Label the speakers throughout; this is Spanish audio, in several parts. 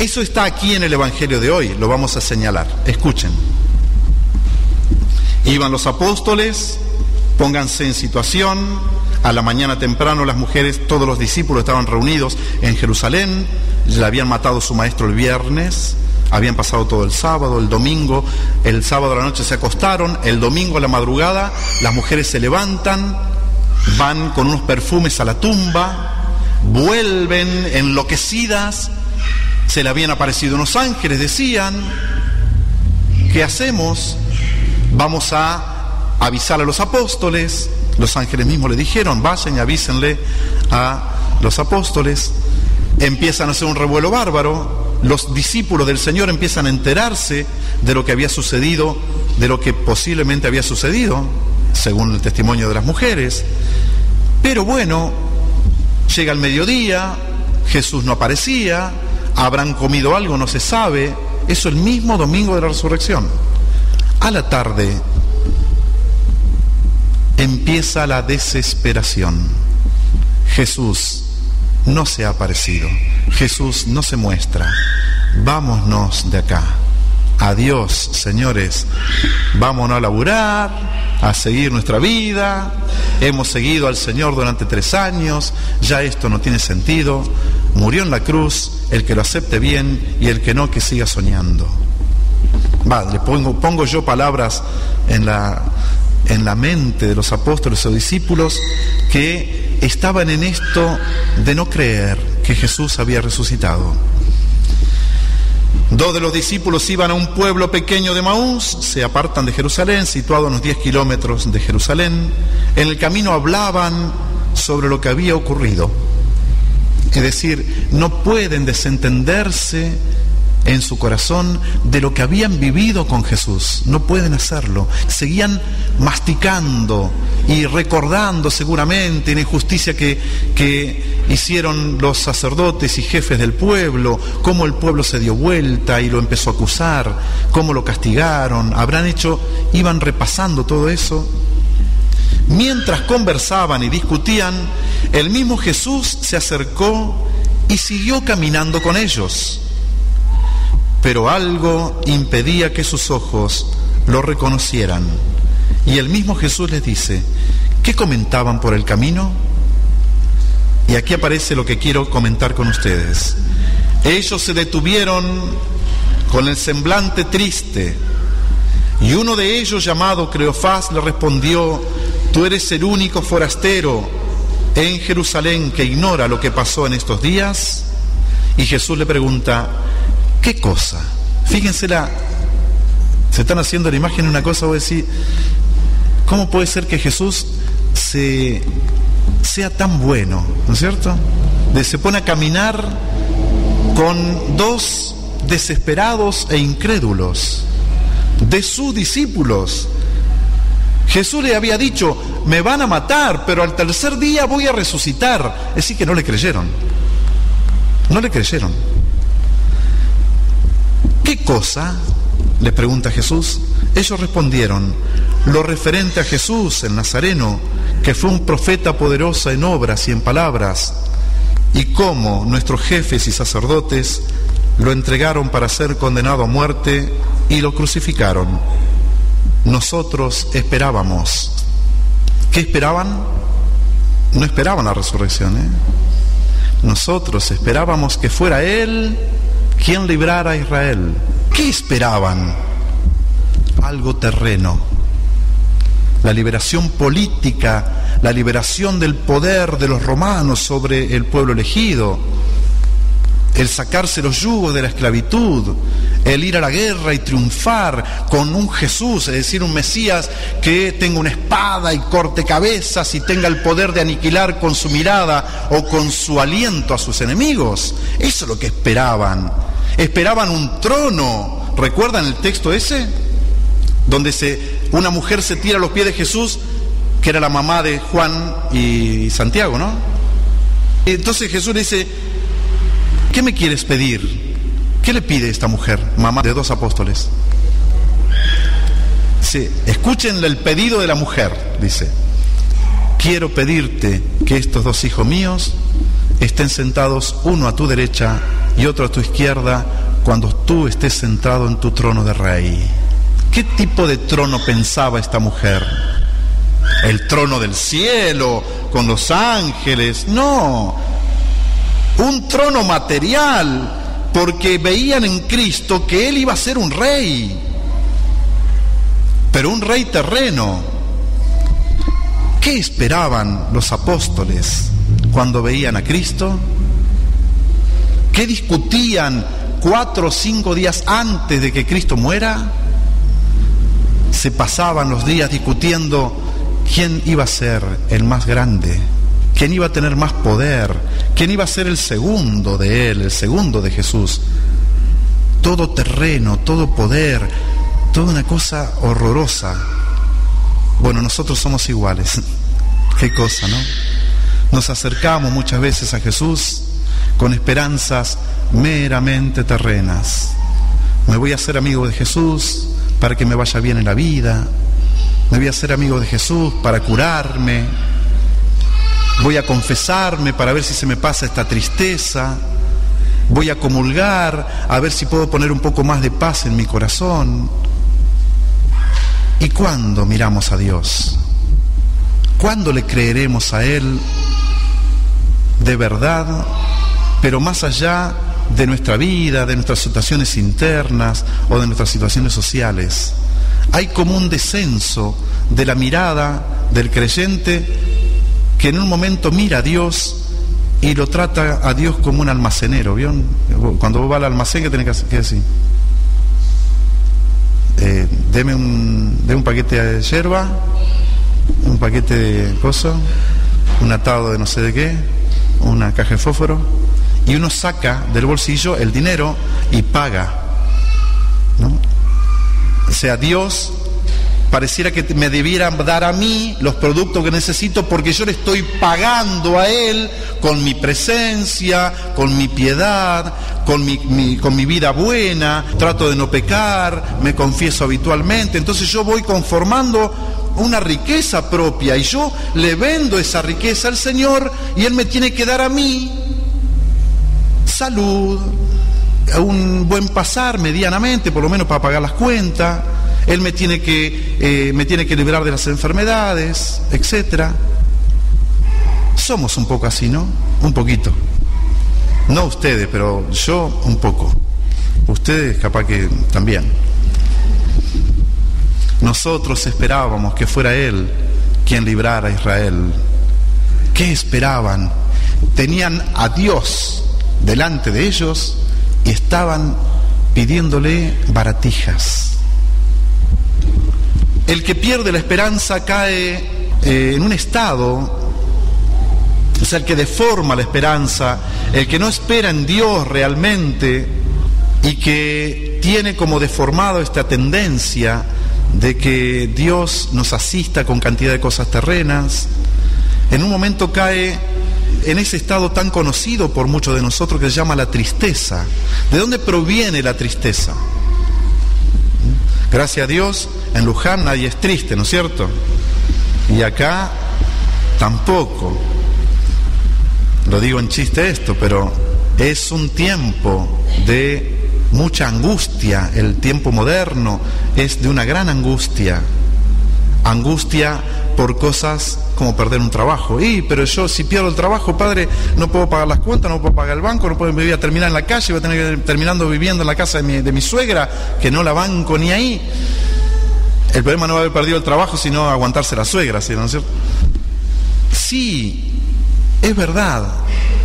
Speaker 1: Eso está aquí en el Evangelio de hoy, lo vamos a señalar. Escuchen. Iban los apóstoles, pónganse en situación, a la mañana temprano las mujeres, todos los discípulos estaban reunidos en Jerusalén, le habían matado a su maestro el viernes, habían pasado todo el sábado, el domingo, el sábado a la noche se acostaron, el domingo a la madrugada las mujeres se levantan, van con unos perfumes a la tumba, vuelven enloquecidas, se le habían aparecido unos ángeles, decían, ¿qué hacemos? Vamos a avisar a los apóstoles. Los ángeles mismos le dijeron, vayan y avísenle a los apóstoles. Empiezan a hacer un revuelo bárbaro. Los discípulos del Señor empiezan a enterarse de lo que había sucedido, de lo que posiblemente había sucedido, según el testimonio de las mujeres. Pero bueno, llega el mediodía, Jesús no aparecía, habrán comido algo, no se sabe. Eso el mismo domingo de la resurrección. A la tarde empieza la desesperación. Jesús no se ha aparecido, Jesús no se muestra. Vámonos de acá. Adiós, señores. Vámonos a laburar, a seguir nuestra vida. Hemos seguido al Señor durante 3 años, ya esto no tiene sentido. Murió en la cruz, el que lo acepte bien y el que no, que siga soñando. Le pongo yo palabras en la mente de los apóstoles o discípulos que estaban en esto de no creer que Jesús había resucitado. 2 de los discípulos iban a un pueblo pequeño de Maús, se apartan de Jerusalén, situado a unos 10 kilómetros de Jerusalén. En el camino hablaban sobre lo que había ocurrido. Es decir, no pueden desentenderse en su corazón de lo que habían vivido con Jesús. No pueden hacerlo. Seguían masticando y recordando seguramente la injusticia que hicieron los sacerdotes y jefes del pueblo, cómo el pueblo se dio vuelta y lo empezó a acusar, cómo lo castigaron. Iban repasando todo eso. Mientras conversaban y discutían, el mismo Jesús se acercó y siguió caminando con ellos. Pero algo impedía que sus ojos lo reconocieran. Y el mismo Jesús les dice, ¿qué comentaban por el camino? Y aquí aparece lo que quiero comentar con ustedes. Ellos se detuvieron con el semblante triste, y uno de ellos, llamado Cleofás, le respondió, tú eres el único forastero en Jerusalén que ignora lo que pasó en estos días. Y Jesús le pregunta, ¿qué cosa? Fíjense se están haciendo la imagen de una cosa, voy a decir, ¿cómo puede ser que Jesús sea tan bueno? ¿No es cierto? Se pone a caminar con 2 desesperados e incrédulos de sus discípulos. Jesús le había dicho, me van a matar, pero al 3er día voy a resucitar. Es decir, que no le creyeron. No le creyeron. ¿Qué cosa? Les pregunta Jesús. Ellos respondieron, lo referente a Jesús, el Nazareno, que fue un profeta poderoso en obras y en palabras, y cómo nuestros jefes y sacerdotes lo entregaron para ser condenado a muerte y lo crucificaron. Nosotros esperábamos. ¿Qué esperaban? No esperaban la resurrección, Nosotros esperábamos que fuera Él quien librara a Israel. ¿Qué esperaban? Algo terreno. La liberación política, la liberación del poder de los romanos sobre el pueblo elegido, el sacarse los yugos de la esclavitud, el ir a la guerra y triunfar con un Jesús, es decir, un Mesías que tenga una espada y corte cabezas y tenga el poder de aniquilar con su mirada o con su aliento a sus enemigos. Eso es lo que esperaban. Esperaban un trono. ¿Recuerdan el texto ese? Donde una mujer se tira a los pies de Jesús, que era la mamá de Juan y Santiago, ¿no? Y entonces Jesús le dice, ¿qué me quieres pedir? ¿Qué le pide esta mujer, mamá de 2 apóstoles? Sí, escuchen el pedido de la mujer, dice, quiero pedirte que estos 2 hijos míos estén sentados uno a tu derecha y otro a tu izquierda, cuando tú estés sentado en tu trono de rey. ¿Qué tipo de trono pensaba esta mujer? ¿El trono del cielo, con los ángeles? No, un trono material, porque veían en Cristo que Él iba a ser un rey, pero un rey terreno. ¿Qué esperaban los apóstoles cuando veían a Cristo? ¿Qué discutían 4 o 5 días antes de que Cristo muera? Se pasaban los días discutiendo quién iba a ser el más grande, quién iba a tener más poder, quién iba a ser el segundo de Él, el segundo de Jesús. Todo terreno, todo poder, toda una cosa horrorosa. Bueno, nosotros somos iguales. Qué cosa, ¿no? Nos acercamos muchas veces a Jesús con esperanzas meramente terrenas. Me voy a hacer amigo de Jesús para que me vaya bien en la vida. Me voy a hacer amigo de Jesús para curarme. Voy a confesarme para ver si se me pasa esta tristeza. Voy a comulgar a ver si puedo poner un poco más de paz en mi corazón. ¿Y cuándo miramos a Dios? ¿Cuándo le creeremos a Él de verdad, pero más allá de nuestra vida, de nuestras situaciones internas o de nuestras situaciones sociales? Hay como un descenso de la mirada del creyente que en un momento mira a Dios y lo trata a Dios como un almacenero. ¿Vieron? Cuando vos vas al almacén, ¿qué tenés que decir? Deme un paquete de yerba, un paquete de cosas, un atado de no sé de qué, una caja de fósforo, y uno saca del bolsillo el dinero y paga, ¿no? O sea, Dios pareciera que me debiera dar a mí los productos que necesito porque yo le estoy pagando a Él con mi presencia, con mi piedad, con mi vida buena, trato de no pecar, me confieso habitualmente. Entonces yo voy conformando una riqueza propia y yo le vendo esa riqueza al Señor y Él me tiene que dar a mí salud, un buen pasar medianamente, por lo menos para pagar las cuentas. Él me tiene que librar de las enfermedades, etcétera. Somos un poco así, ¿no? Un poquito. No ustedes, pero yo un poco. Ustedes capaz que también. Nosotros esperábamos que fuera Él quien librara a Israel. ¿Qué esperaban? Tenían a Dios delante de ellos y estaban pidiéndole baratijas. El que pierde la esperanza cae en un estado, o sea, el que deforma la esperanza, el que no espera en Dios realmente y que tiene como deformado esta tendencia de que Dios nos asista con cantidad de cosas terrenas, en un momento cae en ese estado tan conocido por muchos de nosotros que se llama la tristeza. ¿De dónde proviene la tristeza? Gracias a Dios, en Luján nadie es triste, ¿no es cierto? Y acá tampoco. Lo digo en chiste esto, pero es un tiempo de mucha angustia. El tiempo moderno es de una gran angustia. Angustia por cosas como perder un trabajo. Pero yo si pierdo el trabajo, padre, no puedo pagar las cuentas, no puedo pagar el banco, no puedo, me voy a terminar en la calle, voy a tener que terminando viviendo en la casa de mi suegra, que no la banco ni ahí. El problema no va a haber perdido el trabajo, sino aguantarse la suegra, ¿sí? ¿No es cierto? Sí, es verdad,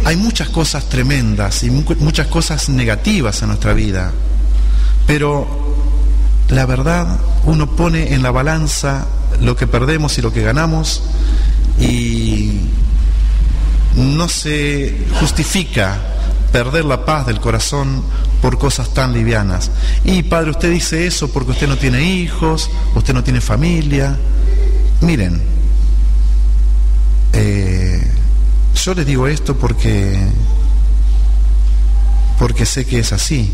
Speaker 1: hay muchas cosas tremendas y muchas cosas negativas en nuestra vida, pero la verdad, uno pone en la balanza lo que perdemos y lo que ganamos y no se justifica perder la paz del corazón por cosas tan livianas. Y padre, usted dice eso porque usted no tiene hijos, usted no tiene familia. Miren, yo les digo esto porque sé que es así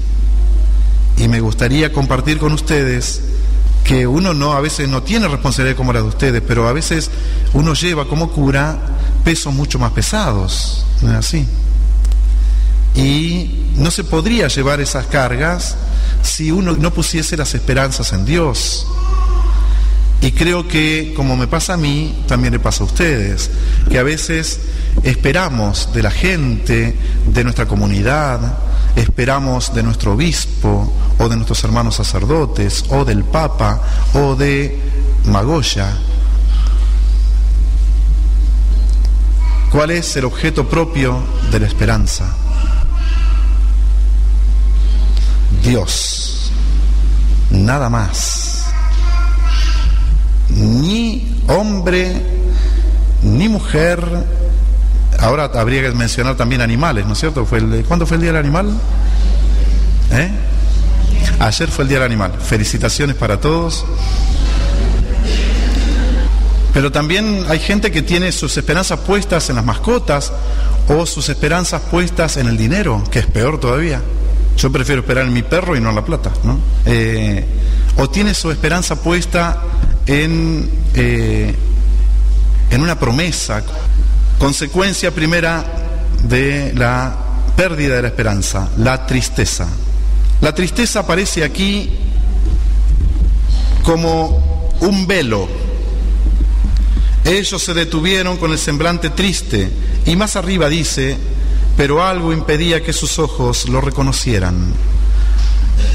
Speaker 1: y me gustaría compartir con ustedes que uno a veces no tiene responsabilidad como la de ustedes, pero a veces uno lleva como cura pesos mucho más pesados, ¿no es así? Y no se podría llevar esas cargas si uno no pusiese las esperanzas en Dios. Y creo que, como me pasa a mí, también le pasa a ustedes, que a veces esperamos de la gente, de nuestra comunidad, esperamos de nuestro obispo, o de nuestros hermanos sacerdotes, o del Papa, o de Magoya. ¿Cuál es el objeto propio de la esperanza? Dios, nada más. Ni hombre, ni mujer. Ahora habría que mencionar también animales, ¿no es cierto? ¿Cuándo fue el Día del Animal? Ayer fue el Día del Animal. Felicitaciones para todos. Pero también hay gente que tiene sus esperanzas puestas en las mascotas o sus esperanzas puestas en el dinero, que es peor todavía. Yo prefiero esperar en mi perro y no en la plata, ¿no? O tiene su esperanza puesta en una promesa. Consecuencia primera de la pérdida de la esperanza, la tristeza. La tristeza aparece aquí como un velo. Ellos se detuvieron con el semblante triste, y más arriba dice: pero algo impedía que sus ojos lo reconocieran.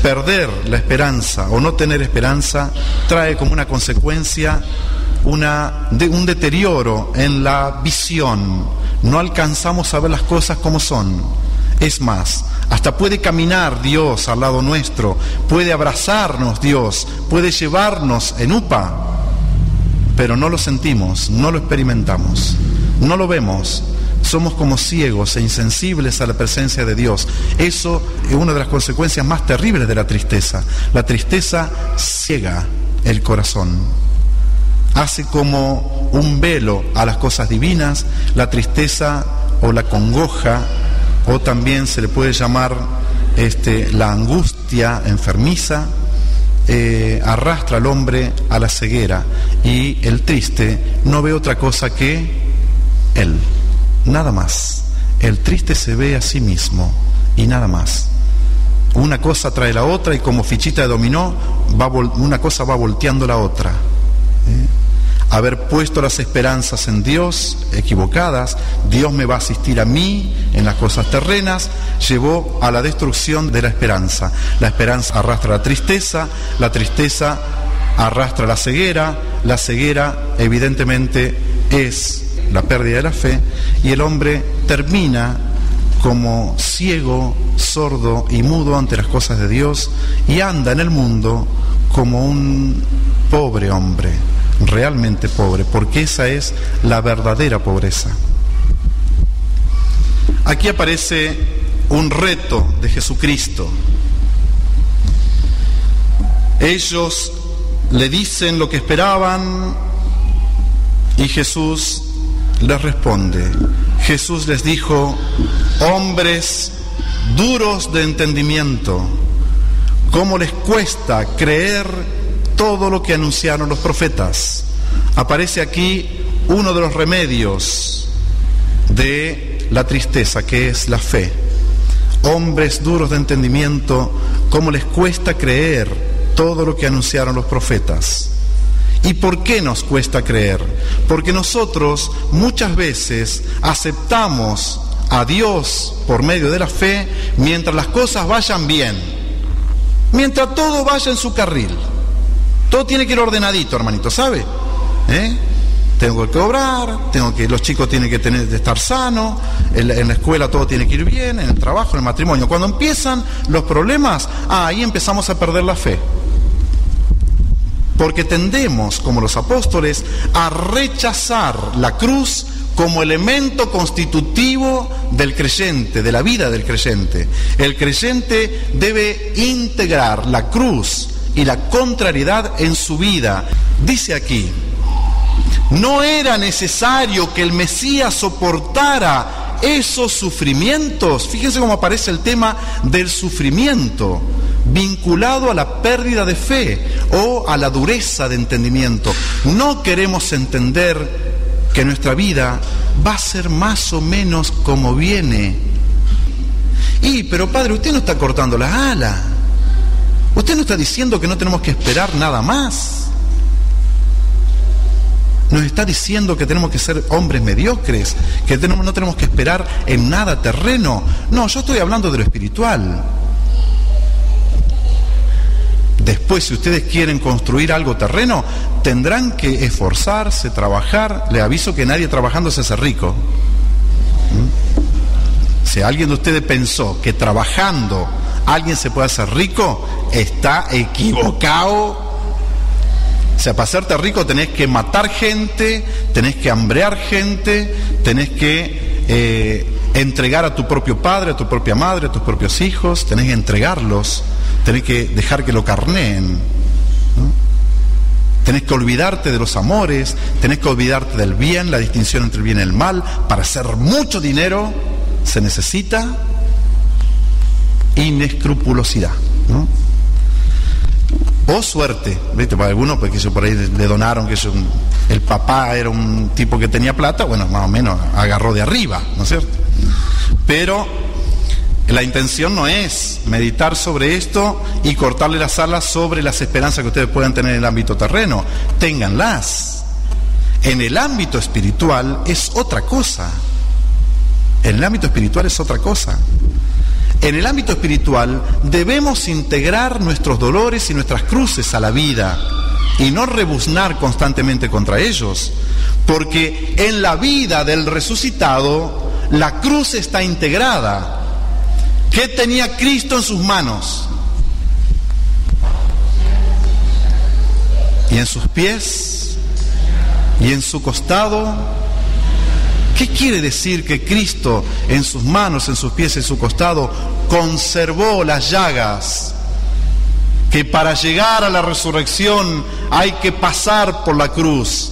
Speaker 1: Perder la esperanza o no tener esperanza trae como una consecuencia un deterioro en la visión. No alcanzamos a ver las cosas como son. Es más, hasta puede caminar Dios al lado nuestro, puede abrazarnos Dios, puede llevarnos en upa, pero no lo sentimos, no lo experimentamos, no lo vemos. Somos como ciegos e insensibles a la presencia de Dios. Eso es una de las consecuencias más terribles de la tristeza. La tristeza ciega el corazón. Hace como un velo a las cosas divinas. La tristeza o la congoja, o también se le puede llamar la angustia enfermiza, arrastra al hombre a la ceguera. Y el triste no ve otra cosa que él. Nada más. El triste se ve a sí mismo y nada más. Una cosa trae la otra y como fichita de dominó, una cosa va volteando la otra. Haber puesto las esperanzas en Dios equivocadas, Dios me va a asistir a mí en las cosas terrenas, llevó a la destrucción de la esperanza. La esperanza arrastra la tristeza arrastra la ceguera evidentemente es la pérdida de la fe, y el hombre termina como ciego, sordo y mudo ante las cosas de Dios, y anda en el mundo como un pobre hombre, realmente pobre, porque esa es la verdadera pobreza. Aquí aparece un reto de Jesucristo. Ellos le dicen lo que esperaban y Jesús les responde. Jesús les dijo: hombres duros de entendimiento, ¿cómo les cuesta creer todo lo que anunciaron los profetas? Aparece aquí uno de los remedios de la tristeza, que es la fe. Hombres duros de entendimiento, ¿cómo les cuesta creer todo lo que anunciaron los profetas? ¿Y por qué nos cuesta creer? Porque nosotros muchas veces aceptamos a Dios por medio de la fe mientras las cosas vayan bien, mientras todo vaya en su carril. Todo tiene que ir ordenadito, hermanito, ¿sabe? Tengo que obrar, los chicos tienen que estar sanos, en la escuela todo tiene que ir bien, en el trabajo, en el matrimonio. Cuando empiezan los problemas, ahí empezamos a perder la fe. Porque tendemos, como los apóstoles, a rechazar la cruz como elemento constitutivo del creyente, de la vida del creyente. El creyente debe integrar la cruz y la contrariedad en su vida. Dice aquí: no era necesario que el Mesías soportara esos sufrimientos. Fíjense cómo aparece el tema del sufrimiento, vinculado a la pérdida de fe o a la dureza de entendimiento. No queremos entender que nuestra vida va a ser más o menos como viene. Pero padre, usted no está cortando las alas. Usted no está diciendo que no tenemos que esperar nada más. Nos está diciendo que tenemos que ser hombres mediocres, que no tenemos que esperar en nada terreno. No, yo estoy hablando de lo espiritual. Después, si ustedes quieren construir algo terreno, tendrán que esforzarse, trabajar. Le aviso que nadie trabajando se hace rico. Si alguien de ustedes pensó que trabajando alguien se puede hacer rico, está equivocado. O sea, para hacerte rico tenés que matar gente, tenés que hambrear gente, tenés que entregar a tu propio padre, a tu propia madre, a tus propios hijos, tenés que entregarlos, tenés que dejar que lo carneen, ¿no? Tenés que olvidarte de los amores, tenés que olvidarte del bien, la distinción entre el bien y el mal. Para hacer mucho dinero se necesita inescrupulosidad, ¿no? O suerte, ¿viste? Para algunos, porque por ahí le donaron que el papá era un tipo que tenía plata, bueno, más o menos agarró de arriba, ¿no es cierto? Pero la intención no es meditar sobre esto y cortarle las alas sobre las esperanzas que ustedes puedan tener en el ámbito terreno. Ténganlas. En el ámbito espiritual es otra cosa. En el ámbito espiritual es otra cosa. En el ámbito espiritual debemos integrar nuestros dolores y nuestras cruces a la vida y no rebuznar constantemente contra ellos, porque en la vida del resucitado la cruz está integrada. ¿Qué tenía Cristo en sus manos? Y en sus pies, y en su costado. ¿Qué quiere decir que Cristo en sus manos, en sus pies, en su costado conservó las llagas? Que para llegar a la resurrección hay que pasar por la cruz.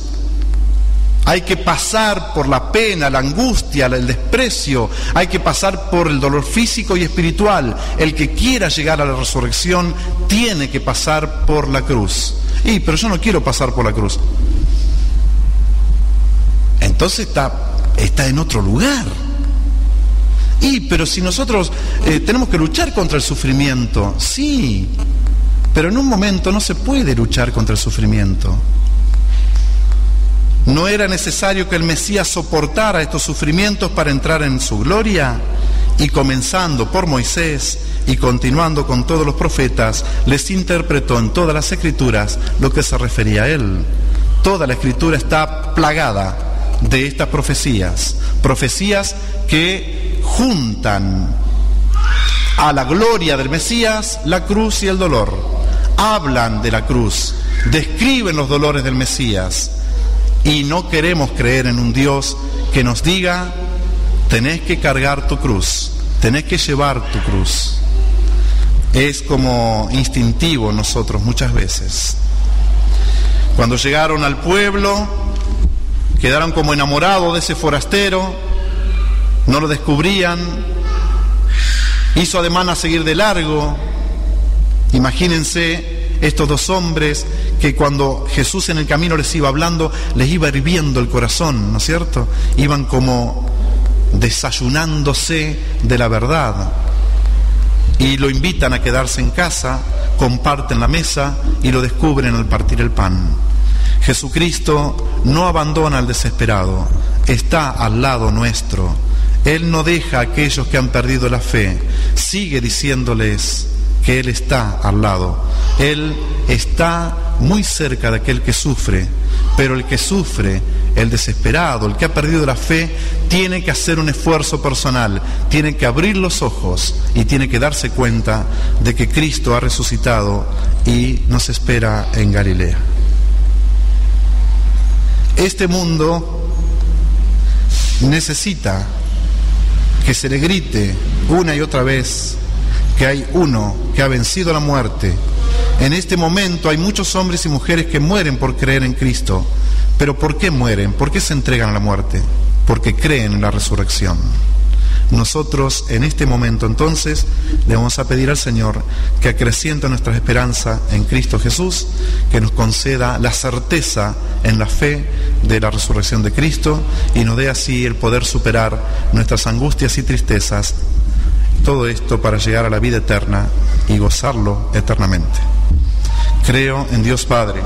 Speaker 1: Hay que pasar por la pena, la angustia, el desprecio. Hay que pasar por el dolor físico y espiritual. El que quiera llegar a la resurrección tiene que pasar por la cruz. Pero yo no quiero pasar por la cruz. Entonces está en otro lugar. Pero si nosotros tenemos que luchar contra el sufrimiento, sí, pero en un momento no se puede luchar contra el sufrimiento. ¿No era necesario que el Mesías soportara estos sufrimientos para entrar en su gloria? Y comenzando por Moisés y continuando con todos los profetas, les interpretó en todas las escrituras lo que se refería a él. Toda la escritura está plagada de estas profecías que juntan a la gloria del Mesías la cruz y el dolor. Hablan de la cruz, describen los dolores del Mesías. Y no queremos creer en un Dios que nos diga: tenés que cargar tu cruz, tenés que llevar tu cruz. Es como instintivo en nosotros muchas veces. Cuando llegaron al pueblo, quedaron como enamorados de ese forastero, no lo descubrían, hizo ademán a seguir de largo. Imagínense estos dos hombres que cuando Jesús en el camino les iba hablando, les iba hirviendo el corazón, ¿no es cierto? Iban como desayunándose de la verdad. Y lo invitan a quedarse en casa, comparten la mesa y lo descubren al partir el pan. Jesucristo no abandona al desesperado, está al lado nuestro. Él no deja a aquellos que han perdido la fe, sigue diciéndoles que Él está al lado. Él está muy cerca de aquel que sufre, pero el que sufre, el desesperado, el que ha perdido la fe, tiene que hacer un esfuerzo personal, tiene que abrir los ojos y tiene que darse cuenta de que Cristo ha resucitado y nos espera en Galilea. Este mundo necesita que se le grite una y otra vez que hay uno que ha vencido la muerte. En este momento hay muchos hombres y mujeres que mueren por creer en Cristo. ¿Pero por qué mueren? ¿Por qué se entregan a la muerte? Porque creen en la resurrección. Nosotros en este momento entonces le vamos a pedir al Señor que acreciente nuestra esperanza en Cristo Jesús, que nos conceda la certeza en la fe de la resurrección de Cristo y nos dé así el poder superar nuestras angustias y tristezas Todo esto para llegar a la vida eterna y gozarlo eternamente. Creo en Dios Padre,